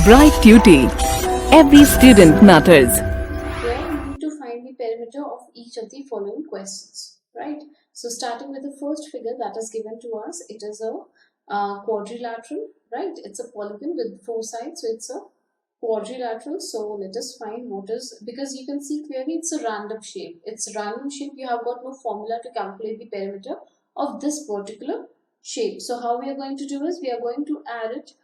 Bright Tuty. Every student matters. Here you need to find the perimeter of each of the following questions, right? So starting with the first figure that is given to us, it is a quadrilateral, right? It's a polygon with four sides, so it's a quadrilateral. So let us find what is, because you can see clearly it's a random shape. It's a random shape. You have got no formula to calculate the perimeter of this particular shape. So how we are going to do is we are going to add it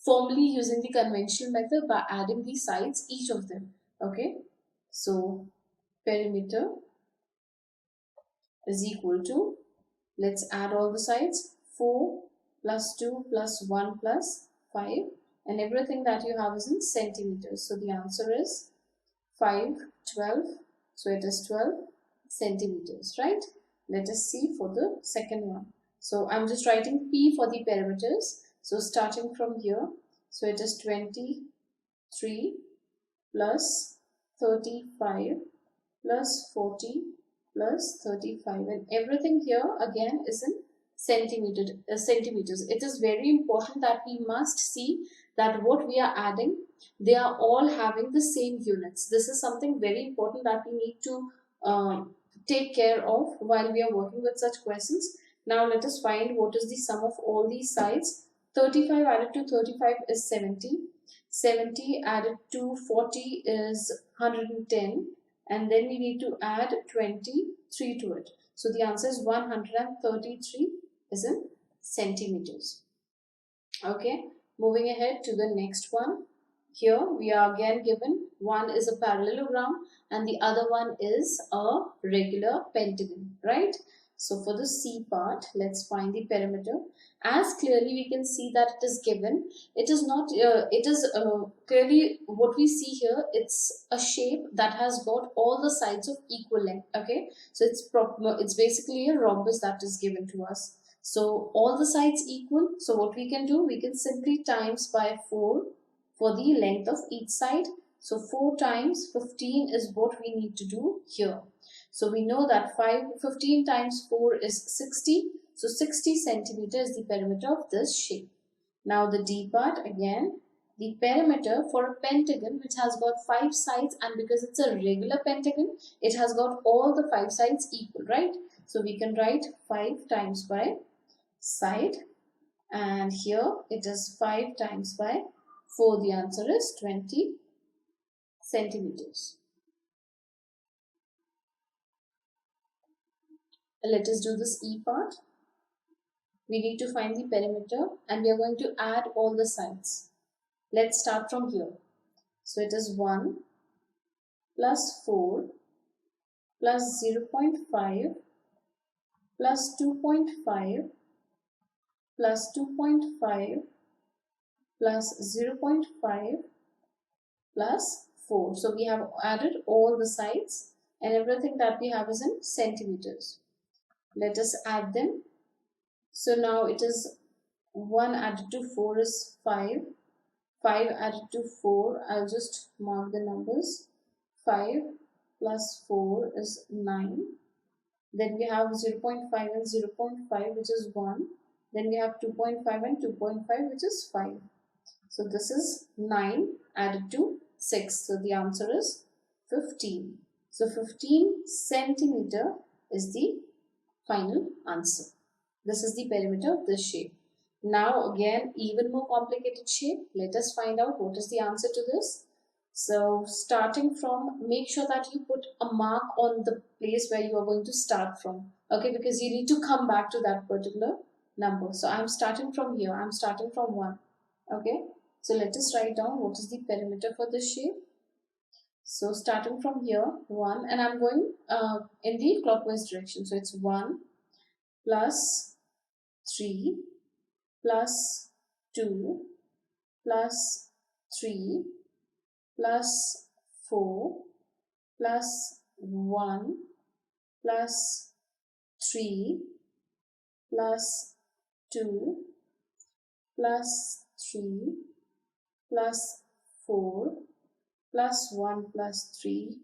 formally using the conventional method by adding the sides, each of them. Okay, so perimeter is equal to, let's add all the sides, 4 plus 2 plus 1 plus 5, and everything that you have is in centimeters. So the answer is 5, 12. So it is 12 centimeters, right? Let us see for the second one. So I'm just writing P for the perimeters. So starting from here, so it is 23 plus 35 plus 40 plus 35, and everything here again is in centimeters. It is very important that we must see that what we are adding, they are all having the same units. This is something very important that we need to take care of while we are working with such questions. Now let us find what is the sum of all these sides. 35 added to 35 is 70. 70 added to 40 is 110, and then we need to add 23 to it. So the answer is 133 is in centimeters. Okay, moving ahead to the next one. Here we are again given, one is a parallelogram and the other one is a regular pentagon, right? So for the C part, let's find the perimeter. As clearly we can see that it is given, it is not, it is clearly what we see here, it's a shape that has got all the sides of equal length, okay? So it's basically a rhombus that is given to us. So all the sides equal, so what we can do, we can simply times by 4 for the length of each side. So 4 times 15 is what we need to do here. So we know that 15 times 4 is 60. So 60 centimeters is the perimeter of this shape. Now the D part, again, the perimeter for a pentagon which has got 5 sides, and because it's a regular pentagon, it has got all the 5 sides equal, right? So we can write 5 times by side, and here it is 5 times by 4. The answer is 20 centimeters. Let us do this E part. We need to find the perimeter and we are going to add all the sides. Let's start from here. So it is 1 plus 4 plus 0.5 plus 2.5 plus 2.5 plus 0.5 plus 4. So we have added all the sides and everything that we have is in centimeters. Let us add them. So now it is 1 added to 4 is 5. 5 added to 4, I'll just mark the numbers. 5 plus 4 is 9. Then we have 0.5 and 0.5, which is 1. Then we have 2.5 and 2.5, which is 5. So this is 9 added to 6. So the answer is 15. So 15 centimeter is the final answer. This is the perimeter of this shape. Now again, even more complicated shape. Let us find out what is the answer to this. So starting from, make sure that you put a mark on the place where you are going to start from. Okay, because you need to come back to that particular number. So I'm starting from here. I'm starting from 1. Okay, so let us write down what is the perimeter for this shape. So starting from here, 1, and I'm going in the clockwise direction. So it's 1 plus 3 plus 2 plus 3 plus 4 plus 1 plus 3 plus 2 plus 3 plus 4 plus 1 plus 3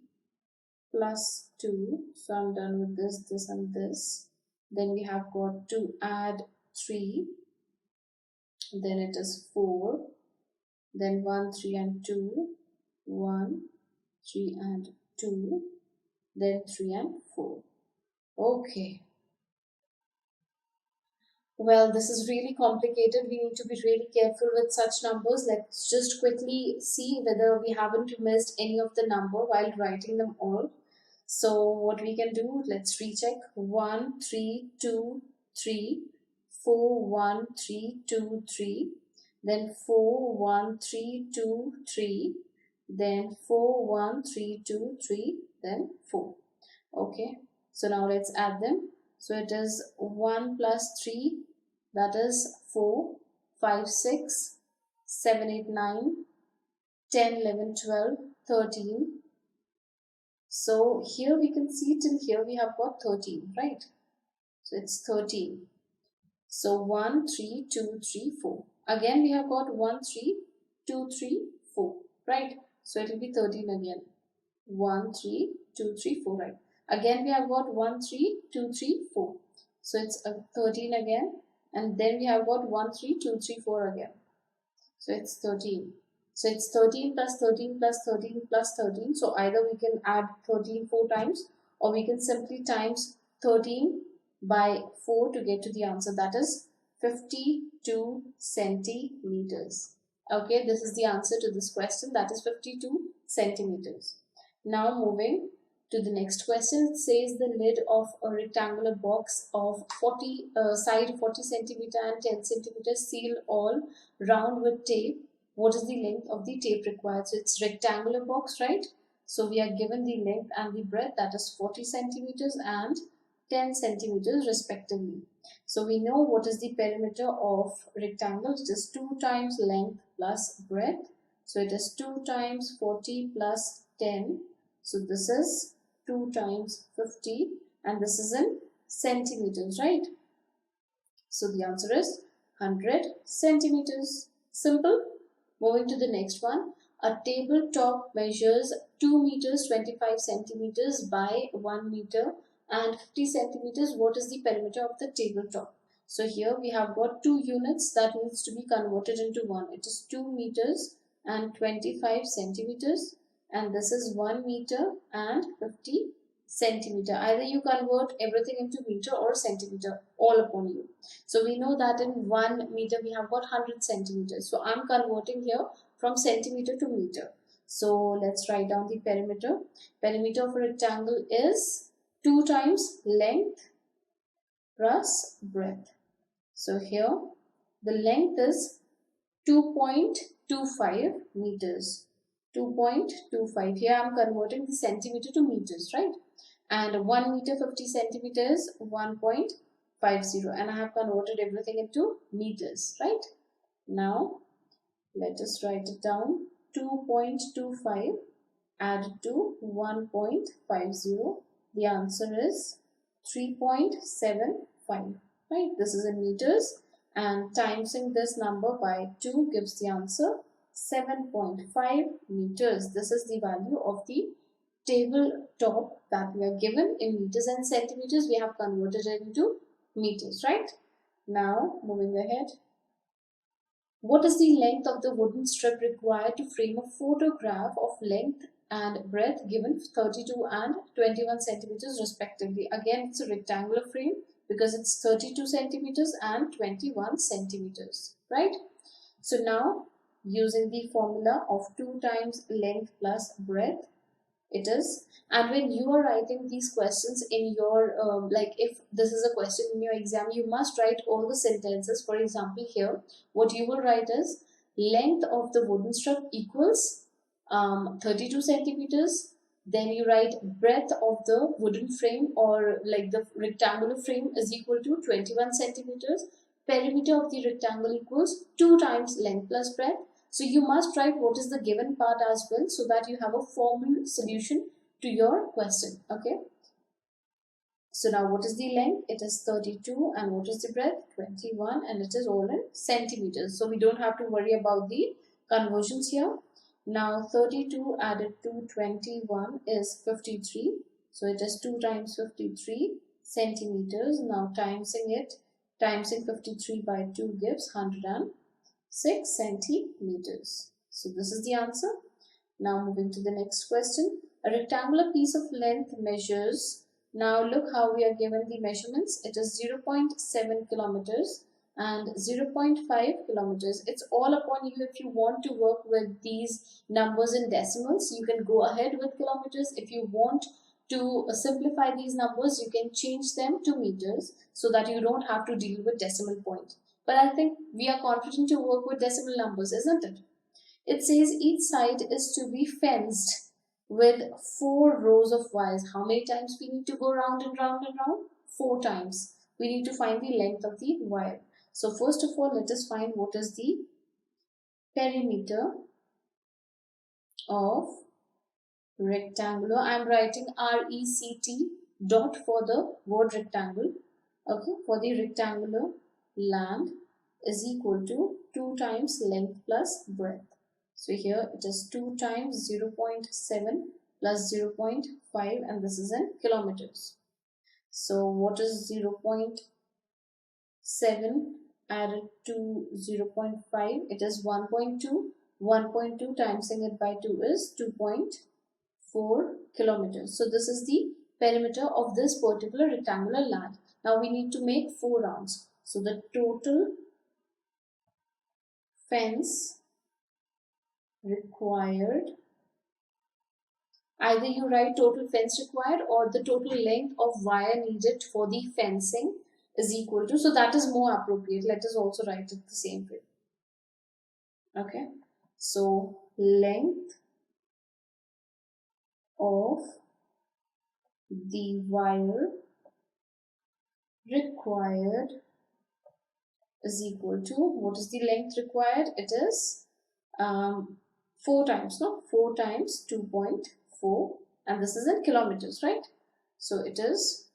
plus 2. So I'm done with this and this. Then we have got to 2 add 3. Then it is 4 then 1, 3 and 2, 1, 3 and 2, then 3 and 4. Okay. Well, this is really complicated. We need to be really careful with such numbers. Let's just quickly see whether we haven't missed any of the number while writing them all. So what we can do, let's recheck. 1, 3, 2, 3, 4, 1, 3, 2, 3, then 4, 1, 3, 2, 3, then 4, 1, 3, 2, 3, then 4. Okay, so now let's add them. So it is 1 plus 3, that is 4, 5, 6, 7, 8, 9, 10, 11, 12, 13. So here we can see till here we have got 13, right? So it's 13. So 1, 3, 2, 3, 4. Again we have got 1, 3, 2, 3, 4, right? So it will be 13 again. 1, 3, 2, 3, 4, right? Again we have got 1, 3, 2, 3, 4. So it's 13 again. And then we have got 1, 3, 2, 3, 4 again. So it's 13. So it's 13 plus 13 plus 13 plus 13. So either we can add 13 4 times, or we can simply times 13 by 4 to get to the answer. That is 52 centimeters. Okay, this is the answer to this question. That is 52 centimeters. Now moving to the next question. It says the lid of a rectangular box of side 40 centimeter and 10 centimeters, seal all round with tape. What is the length of the tape required? So it's rectangular box, right? So we are given the length and the breadth, that is 40 centimeters and 10 centimeters respectively. So we know what is the perimeter of rectangle. It is 2 times length plus breadth. So it is 2 times 40 plus 10. So this is 2 times 50, and this is in centimeters, right? So the answer is 100 centimeters. Simple. Moving to the next one. A tabletop measures 2 meters 25 centimeters by 1 meter and 50 centimeters. What is the perimeter of the tabletop? So here we have got 2 units that needs to be converted into 1. It is 2 meters and 25 centimeters, and this is 1 meter and 50 centimeter. Either you convert everything into meter or centimeter, all upon you. So we know that in 1 meter we have got 100 centimeters. So I'm converting here from centimeter to meter. So let's write down the perimeter. Perimeter of a rectangle is 2 times length plus breadth. So here the length is 2.25 meters. 2.25. Here I am converting the centimeter to meters, right? And 1 meter 50 centimeters 1.50, and I have converted everything into meters, right? Now let us write it down. 2.25 added to 1.50, the answer is 3.75, right? This is in meters, and timesing this number by 2 gives the answer 7.5 meters. This is the value of the tabletop that we are given in meters and centimeters. We have converted it into meters, right? Now moving ahead. What is the length of the wooden strip required to frame a photograph of length and breadth given 32 and 21 centimeters respectively? Again, it's a rectangular frame because it's 32 centimeters and 21 centimeters, right? So now using the formula of 2 times length plus breadth, it is, and when you are writing these questions in your like if this is a question in your exam, you must write all the sentences. For example, here what you will write is length of the wooden strip equals 32 centimeters. Then you write breadth of the wooden frame or like the rectangular frame is equal to 21 centimeters. Perimeter of the rectangle equals 2 times length plus breadth. So you must write what is the given part as well, so that you have a formal solution to your question. Okay. So now what is the length? It is 32, and what is the breadth? 21, and it is all in centimeters. So we don't have to worry about the conversions here. Now 32 added to 21 is 53. So it is 2 times 53 centimeters. Now timesing 53 by 2 gives 106 centimeters. So this is the answer. Now moving to the next question. A rectangular piece of length measures, now look how we are given the measurements. It is 0.7 kilometers and 0.5 kilometers. It's all upon you. If you want to work with these numbers in decimals, you can go ahead with kilometers. If you want to simplify these numbers, you can change them to meters so that you don't have to deal with decimal point. But I think we are confident to work with decimal numbers, isn't it? It says each side is to be fenced with 4 rows of wires. How many times we need to go round and round and round? 4 times. We need to find the length of the wire. So first of all, let us find what is the perimeter of rectangular. I am writing RECT dot for the word rectangle. Okay, for the rectangular land is equal to 2 times length plus breadth. So here it is 2 times 0.7 plus 0.5 and this is in kilometers. So what is 0.7 added to 0.5? It is 1.2. 1.2 timesing it by 2 is 2.4 kilometers. So this is the perimeter of this particular rectangular land. Now we need to make 4 rounds. So the total fence required, either you write total fence required or the total length of wire needed for the fencing is equal to, so that is more appropriate. Let us also write it the same way. Okay, so length of the wire required is equal to, what is the length required? It is 4 times, no? 4 times 2.4 and this is in kilometers, right? So it is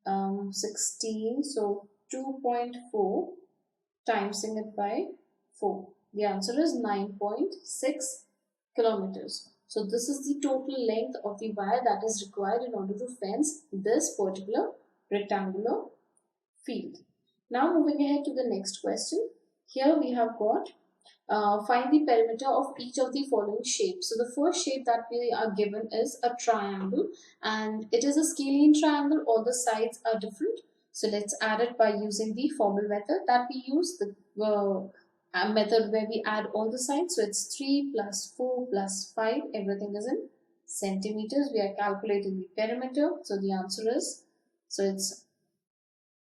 16, so 2.4 timesing it by 4. The answer is 9.6 kilometers. So this is the total length of the wire that is required in order to fence this particular rectangular field. Now moving ahead to the next question. Here we have got find the perimeter of each of the following shapes. So the first shape that we are given is a triangle and it is a scalene triangle. All the sides are different. So let's add it by using the formal method that we use, the method where we add all the sides. So it's 3 plus 4 plus 5. Everything is in centimeters. We are calculating the perimeter. So the answer is, so it's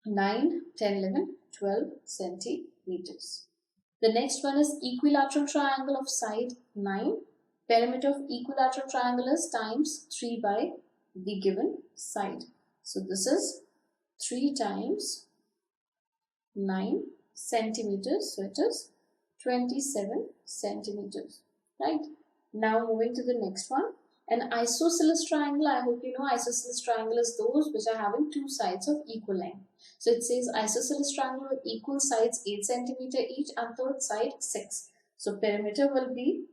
9, 10, 11, 12 centimeters. The next one is equilateral triangle of side 9. Perimeter of equilateral triangle is times 3 by the given side. So this is 3 times 9 centimeters. So it is 27 centimeters. Right. Now moving to the next one. An isosceles triangle. I hope you know isosceles triangle is those which are having 2 sides of equal length. So it says isosceles triangle with equal sides 8 centimeter each and third side 6. So perimeter will be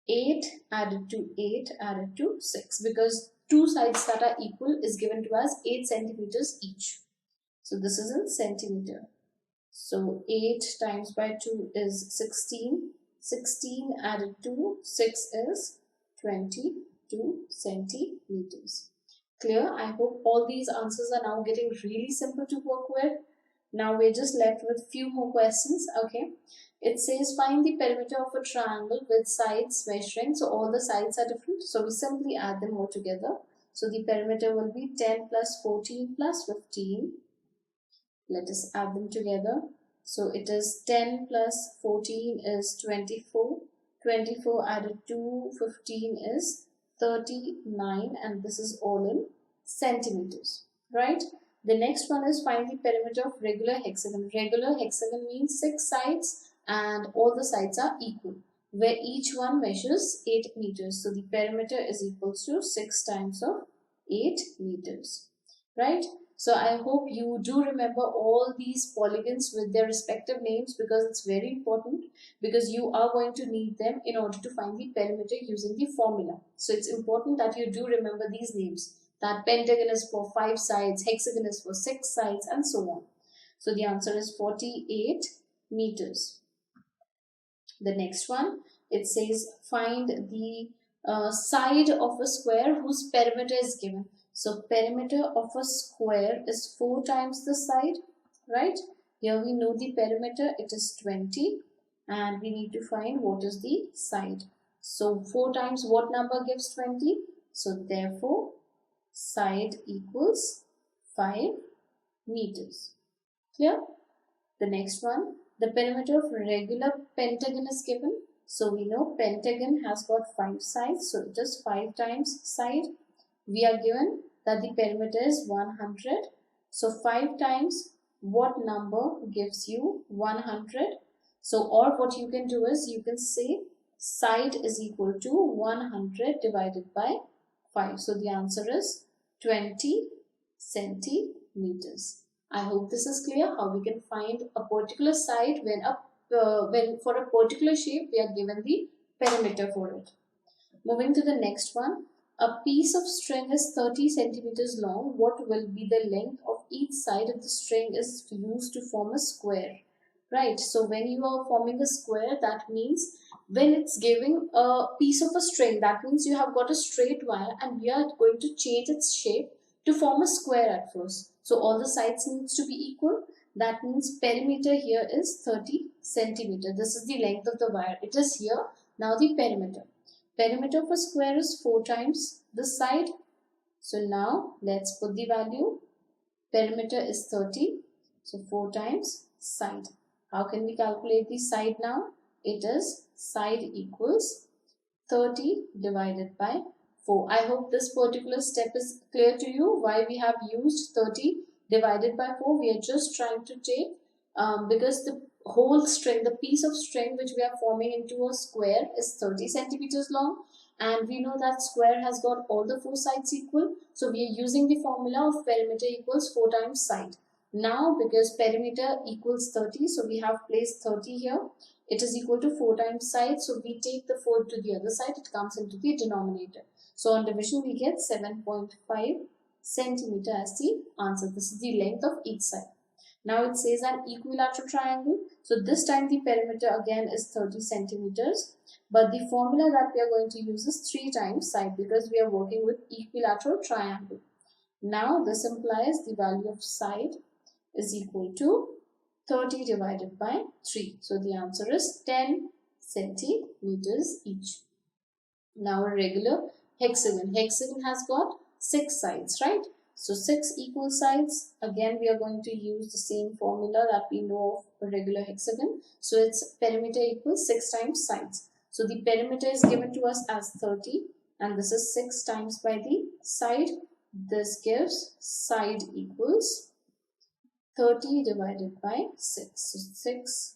8 added to 8 added to 6 because 2 sides that are equal is given to us 8 centimeters each. So this is in centimeter. So 8 times by 2 is 16. 16 added to 6 is 22 centimeters. Clear? I hope all these answers are now getting really simple to work with. Now we're just left with few more questions. Okay. It says find the perimeter of a triangle with sides measuring. So all the sides are different. So we simply add them all together. So the perimeter will be 10 plus 14 plus 15. Let us add them together. So it is 10 plus 14 is 24. 24 added to 15 is 39 and this is all in centimeters, right? The next one is find the perimeter of regular hexagon. Regular hexagon means 6 sides and all the sides are equal, where each one measures 8 meters. So the perimeter is equal to 6 times of 8 meters, right? So I hope you do remember all these polygons with their respective names because it's very important, because you are going to need them in order to find the perimeter using the formula. So it's important that you do remember these names, that pentagon is for 5 sides, hexagon is for 6 sides and so on. So the answer is 48 meters. The next one, it says find the side of a square whose perimeter is given. So perimeter of a square is 4 times the side, right? Here we know the perimeter, it is 20, and we need to find what is the side. So 4 times what number gives 20? So therefore side equals 5 meters. Clear? The next one, the perimeter of regular pentagon is given. So we know pentagon has got 5 sides, so it is 5 times side. We are given that the perimeter is 100. So 5 times what number gives you 100? So or what you can do is you can say side is equal to 100 divided by 5. So the answer is 20 centimeters. I hope this is clear how we can find a particular side when for a particular shape we are given the perimeter for it. Moving to the next one, a piece of string is 30 centimeters long. What will be the length of each side if the string is used to form a square? Right, so when you are forming a square, that means when it's giving a piece of a string, that means you have got a straight wire and we are going to change its shape to form a square at first. So all the sides needs to be equal. That means perimeter here is 30 centimeter. This is the length of the wire. It is here. Now the perimeter. Perimeter of a square is 4 times the side. So now let's put the value. Perimeter is 30. So 4 times side. How can we calculate the side now? It is side equals 30 divided by 4. I hope this particular step is clear to you. Why we have used 30 divided by 4. We are just trying to take because the whole string, the piece of string which we are forming into a square is 30 centimeters long. And we know that square has got all the 4 sides equal. So we are using the formula of perimeter equals 4 times side. Now because perimeter equals 30, so we have placed 30 here. It is equal to 4 times side. So we take the 4 to the other side. It comes into the denominator. So on division we get 7.5 centimeter as the answer. This is the length of each side. Now it says an equilateral triangle. So this time the perimeter again is 30 centimeters. But the formula that we are going to use is 3 times side because we are working with equilateral triangle. Now this implies the value of side is equal to 30 divided by 3. So the answer is 10 centimeters each. Now a regular hexagon. Hexagon has got 6 sides, right? So 6 equal sides. Again, we are going to use the same formula that we know of a regular hexagon. So its perimeter equals 6 times sides. So the perimeter is given to us as 30 and this is 6 times by the side. This gives side equals 30 divided by 6. So 6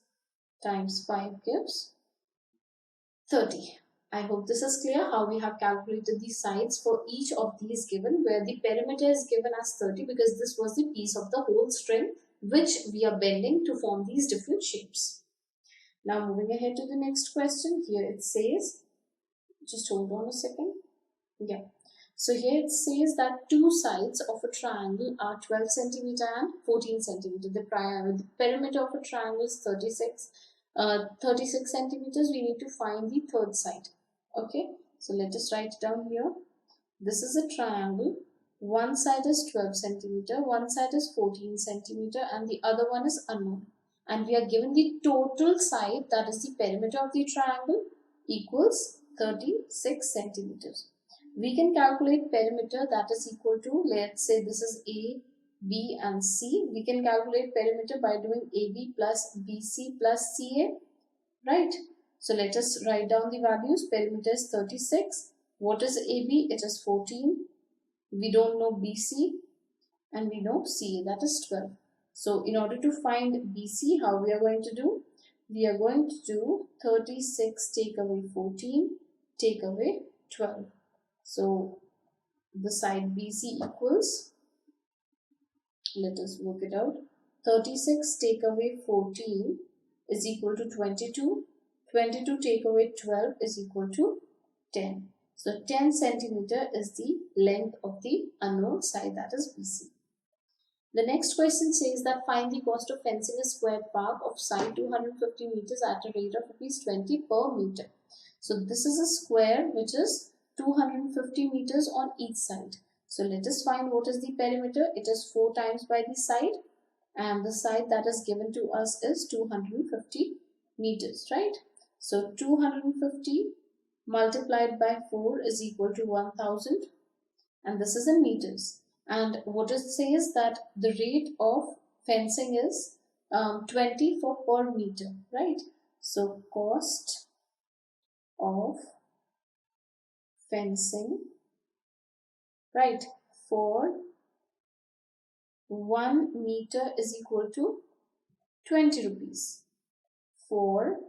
times 5 gives 30. I hope this is clear how we have calculated the sides for each of these given, where the perimeter is given as 30 because this was the piece of the whole string which we are bending to form these different shapes. Now moving ahead to the next question. Here it says, just hold on a second. Yeah. So here it says that 2 sides of a triangle are 12 centimeter and 14 centimeter. The perimeter of a triangle is 36 centimeters. We need to find the third side. Okay, so let us write it down here. This is a triangle. One side is 12 centimeter, one side is 14 centimeter, and the other one is unknown. And we are given the total side, that is the perimeter of the triangle, equals 36 centimeters. We can calculate perimeter, that is equal to, let's say this is A, B and C. We can calculate perimeter by doing AB plus BC plus CA, right? So let us write down the values. Perimeter is 36. What is AB? It is 14. We don't know BC and we know CA, that is 12. So in order to find BC, how we are going to do? We are going to do 36 take away 14, take away 12. So the side BC equals, let us work it out. 36 take away 14 is equal to 22. 22 take away 12 is equal to 10. So 10 centimeter is the length of the unknown side, that is BC. The next question says that find the cost of fencing a square park of side 250 meters at a rate of ₹20 per meter. So this is a square which is 250 meters on each side. So let us find what is the perimeter. It is 4 times by the side, and the side that is given to us is 250 meters, right? So 250 multiplied by 4 is equal to 1000, and this is in meters. And what it says that the rate of fencing is 20 for per meter, right? So cost of fencing, right, for 1 meter is equal to 20 rupees. For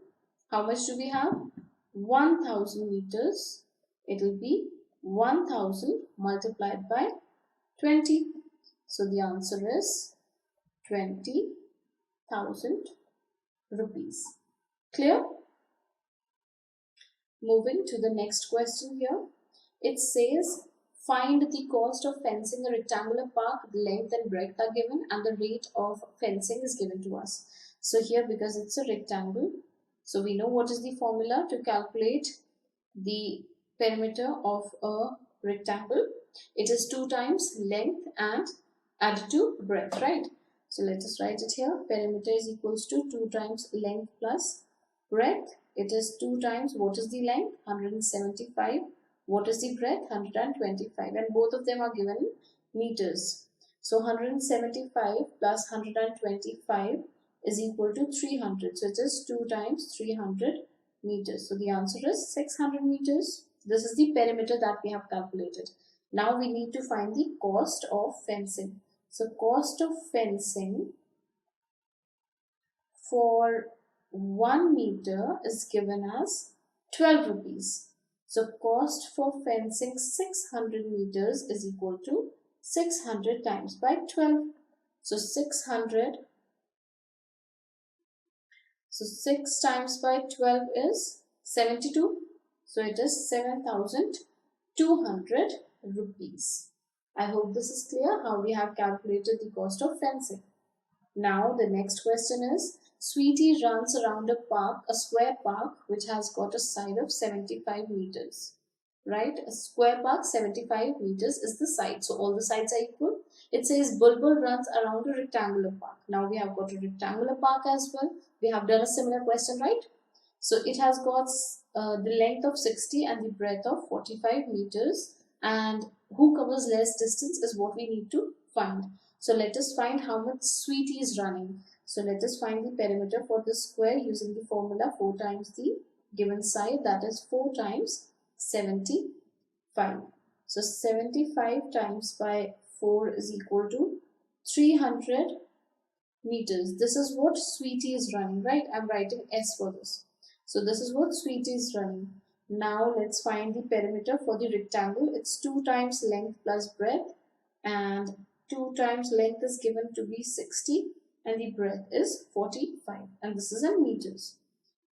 how much do we have? 1000 meters. It will be 1000 multiplied by 20. So the answer is 20,000 rupees. Clear? Moving to the next question here. It says find the cost of fencing a rectangular park. The length and breadth are given and the rate of fencing is given to us. So here, because it's a rectangle, so we know what is the formula to calculate the perimeter of a rectangle. It is 2 times length and added to breadth, right? So let us write it here. Perimeter is equals to 2 times length plus breadth. It is 2 times, what is the length? 175. What is the breadth? 125. And both of them are given in meters. So 175 plus 125 is equal to 300. So it is 2 times 300 meters. So the answer is 600 meters. This is the perimeter that we have calculated. Now we need to find the cost of fencing. So cost of fencing for 1 meter is given as 12 rupees. So cost for fencing 600 meters is equal to 600 times by 12. So 600. So 6 times by 12 is 72. So it is 7,200 rupees. I hope this is clear how we have calculated the cost of fencing. Now the next question is, Sweetie runs around a park, a square park which has got a side of 75 meters. Right? A square park, 75 meters is the side. So all the sides are equal. It says Bulbul runs around a rectangular park. Now we have got a rectangular park as well. We have done a similar question, right? So it has got the length of 60 and the breadth of 45 meters. And who covers less distance is what we need to find. So let us find how much Sweetie is running. So let us find the perimeter for the square using the formula 4 times the given side, that is 4 times 75. So 75 times by 4 is equal to 300 meters. This is what Sweetie is running, right? I'm writing S for this. So this is what Sweetie is running. Now let's find the perimeter for the rectangle. It's 2 times length plus breadth, and 2 times length is given to be 60 and the breadth is 45, and this is in meters.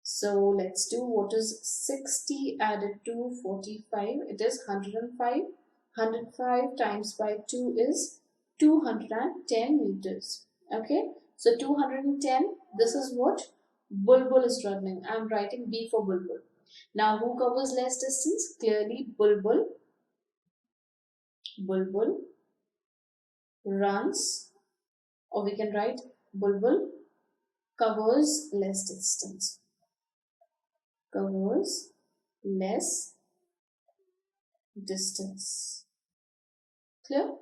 So let's do what is 60 added to 45. It is 105. 105 times by 2 is 210 meters. Okay, so 210, this is what Bulbul is running. I'm writing B for Bulbul. Now who covers less distance? Clearly Bulbul. Bulbul runs, or we can write Bulbul covers less distance. Covers less distance. Clear?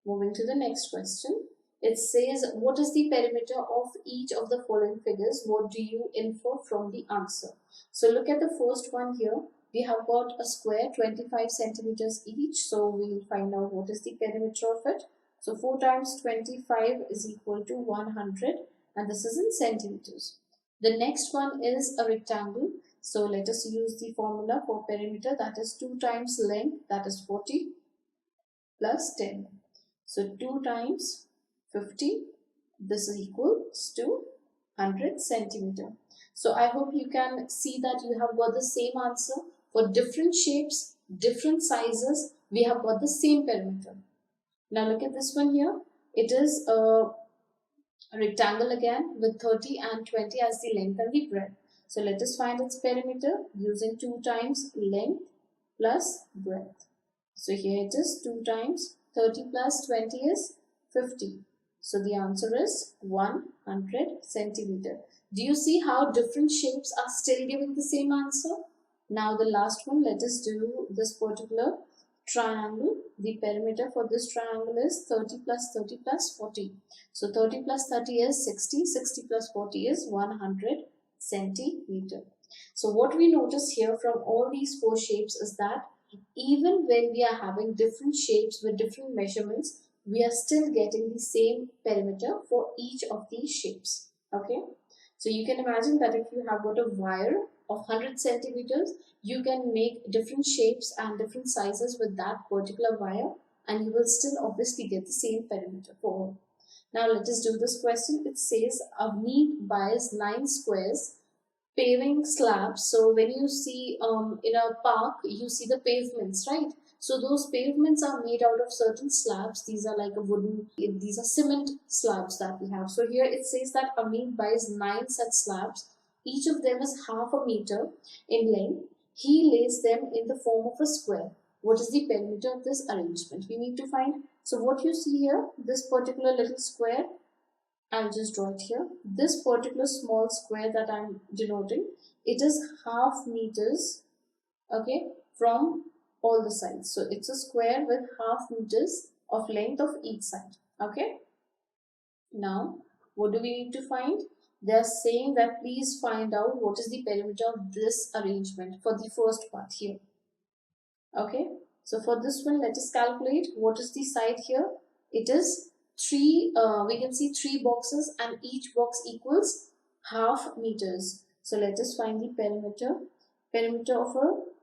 Moving to the next question. It says, what is the perimeter of each of the following figures? What do you infer from the answer? So look at the first one here. We have got a square 25 centimeters each. So we will find out what is the perimeter of it. So 4 times 25 is equal to 100, and this is in centimeters. The next one is a rectangle. So let us use the formula for perimeter, that is 2 times length, that is 40 plus 10. So 2 times 50, this is equals to 100 centimeter. So I hope you can see that you have got the same answer. For different shapes, different sizes, we have got the same perimeter. Now look at this one here. it is a rectangle again with 30 and 20 as the length and the breadth. So let us find its perimeter using 2 times length plus breadth. So here it is 2 times 30 plus 20 is 50. So the answer is 100 centimeter. Do you see how different shapes are still giving the same answer? Now the last one, let us do this particular triangle. The perimeter for this triangle is 30 plus 30 plus 40. So 30 plus 30 is 60, 60 plus 40 is 100 centimeter. So what we notice here from all these 4 shapes is that even when we are having different shapes with different measurements, we are still getting the same perimeter for each of these shapes. Okay, so you can imagine that if you have got a wire of 100 centimeters, you can make different shapes and different sizes with that particular wire, and you will still obviously get the same perimeter for all. Now let us do this question. It says Avneet buys 9 squares paving slabs. So when you see in a park, you see the pavements, right? So those pavements are made out of certain slabs. These are like a wooden, these are cement slabs that we have. So here it says that Amit buys 9 such slabs. Each of them is half a meter in length. He lays them in the form of a square. What is the perimeter of this arrangement? We need to find. So what you see here, this particular little square, I'll just draw it here. This particular small square that I'm denoting, it is half meters, okay, from all the sides. So it's a square with half meters of length of each side, okay. Now, what do we need to find? They're saying that please find out what is the perimeter of this arrangement for the first part here, okay. So for this one, let us calculate what is the side here. It is 3, we can see 3 boxes and each box equals half meters. So let us find the perimeter. Perimeter of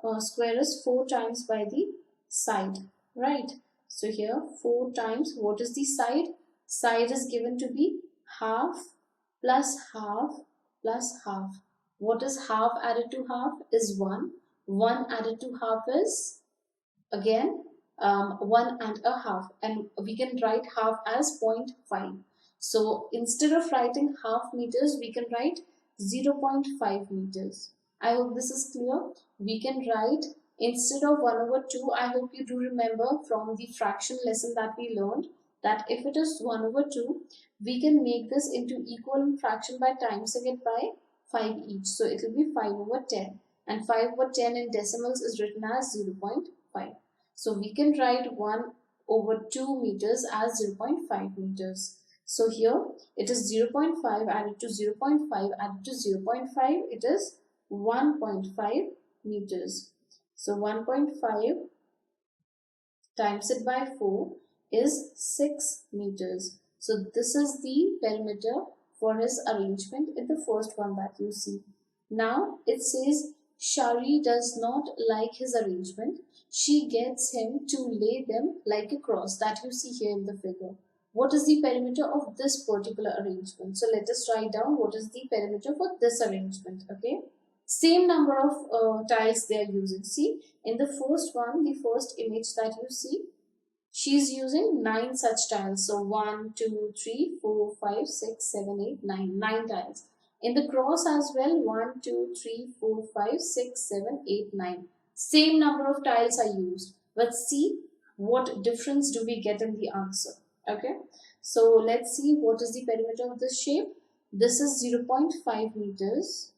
a square is 4 times by the side, right? So here 4 times, what is the side? Side is given to be half plus half plus half. What is half added to half? Is 1. 1 added to half is again 1 and a half, and we can write half as 0.5. So instead of writing half meters, we can write 0.5 meters. I hope this is clear. We can write instead of 1/2, I hope you do remember from the fraction lesson that we learned that if it is 1/2, we can make this into equal fraction by timesing it by 5 each. So it will be 5/10, and 5/10 in decimals is written as 0.5. So we can write 1/2 meters as 0.5 meters. So here it is 0.5 added to 0.5 added to 0.5. It is 1.5 meters. So 1.5 times it by 4 is 6 meters. So this is the perimeter for his arrangement in the first one that you see. Now it says Shari does not like his arrangement. She gets him to lay them like a cross that you see here in the figure. What is the perimeter of this particular arrangement? So let us write down what is the perimeter for this arrangement, okay? Same number of tiles they are using. See, in the first one, the first image that you see, she's using 9 such tiles. So 1, 2, 3, 4, 5, 6, 7, 8, 9. 9 tiles. In the cross as well, 1, 2, 3, 4, 5, 6, 7, 8, 9. Same number of tiles are used. But see what difference do we get in the answer. Okay. So let's see what is the perimeter of this shape. This is 0.5 meters.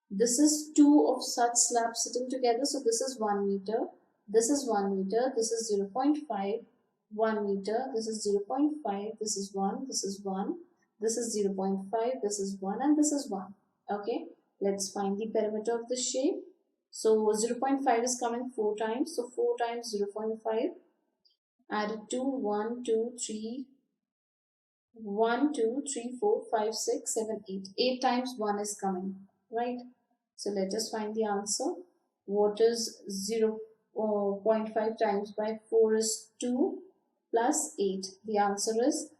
This is 2 of such slabs sitting together. So this is 1 meter. This is 1 meter. This is 0.5. 1 meter. This is 0.5. This is 1. This is 1. This is 0.5. This is 1. And this is 1. Okay. Let's find the perimeter of the shape. So 0.5 is coming 4 times. So 4 times 0.5. Added to 1, 2, 3. 1, 2, 3, 4, 5, 6, 7, 8. 8 times 1 is coming. Right. So let us find the answer. What is 0.5 times by 4 is 2 plus 8. The answer is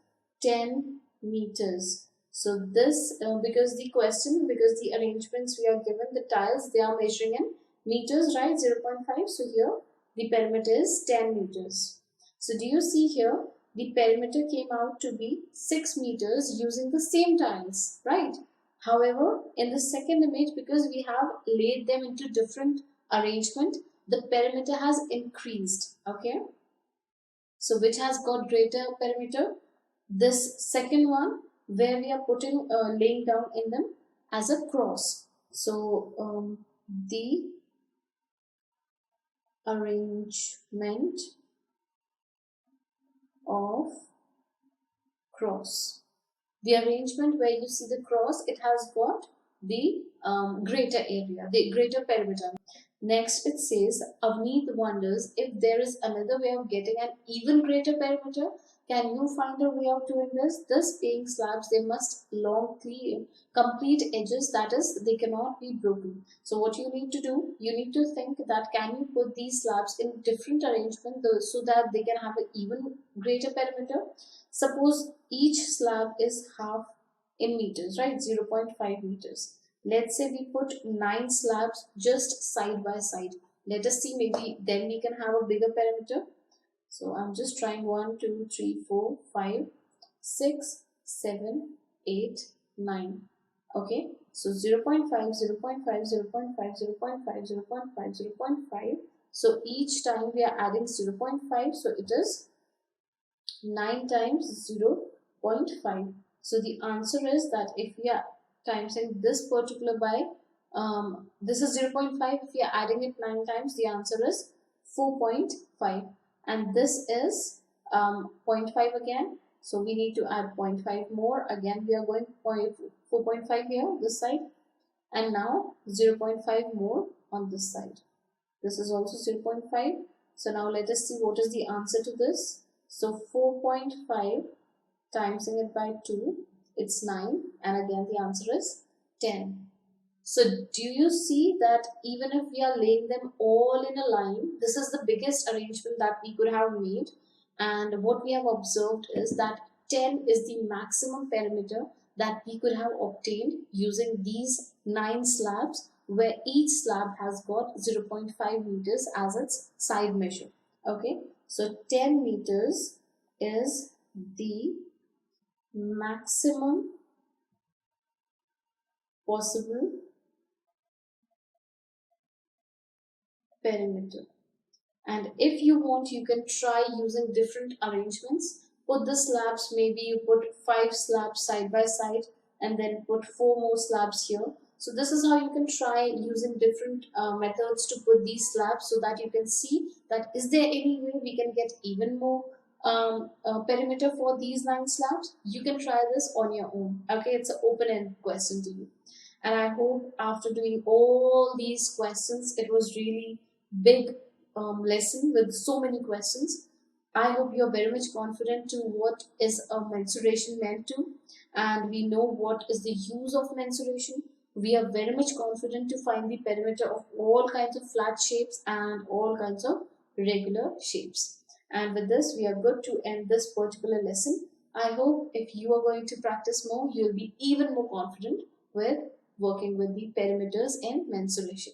10 meters. So this, because the arrangements we are given, the tiles, they are measuring in meters, right? 0.5. So here the perimeter is 10 meters. So do you see here the perimeter came out to be 6 meters using the same tiles, right? However, in the second image, because we have laid them into different arrangement, the perimeter has increased, okay? So which has got greater perimeter? This second one, where we are putting, laying down in them as a cross. So the arrangement of cross. The arrangement where you see the cross, it has got the greater area, the greater perimeter. Next, it says, Avneet wonders if there is another way of getting an even greater perimeter. Can you find a way of doing this? Thus, paying slabs, they must long clear complete edges, that is, they cannot be broken. So what you need to do, you need to think that can you put these slabs in different arrangement so that they can have an even greater perimeter. Suppose each slab is half in meters, right? 0.5 meters. Let's say we put 9 slabs just side by side. Let us see, maybe then we can have a bigger perimeter. So I'm just trying 1, 2, 3, 4, 5, 6, 7, 8, 9. Okay, so 0 0.5, 0 0.5, 0 0.5, 0 0.5, 0 0.5, 0 0.5. So each time we are adding 0 0.5, so it is 9 times 0 0.5. So the answer is that if we are timesing this particular by, this is 0 0.5, if we are adding it 9 times, the answer is 4.5. And this is 0.5 again. So we need to add 0.5 more. Again, we are going 4.5 here, this side. And now 0 0.5 more on this side. This is also 0 0.5. So now let us see what is the answer to this. So 4.5 timesing it by 2, it's 9. And again, the answer is 10. So do you see that even if we are laying them all in a line, this is the biggest arrangement that we could have made. And what we have observed is that 10 is the maximum perimeter that we could have obtained using these 9 slabs, where each slab has got 0.5 meters as its side measure. Okay, so 10 meters is the maximum possible perimeter. And if you want, you can try using different arrangements. Put the slabs, maybe you put 5 slabs side by side and then put 4 more slabs here. So this is how you can try using different methods to put these slabs, so that you can see that is there any way we can get even more perimeter for these 9 slabs. You can try this on your own. Okay, it's an open-end question to you. And I hope after doing all these questions, it was really big lesson with so many questions. I hope you're very much confident to what is a mensuration meant to, and we know what is the use of mensuration. We are very much confident to find the perimeter of all kinds of flat shapes and all kinds of regular shapes. And with this, we are good to end this particular lesson. I hope if you are going to practice more, you'll be even more confident with working with the perimeters in mensuration.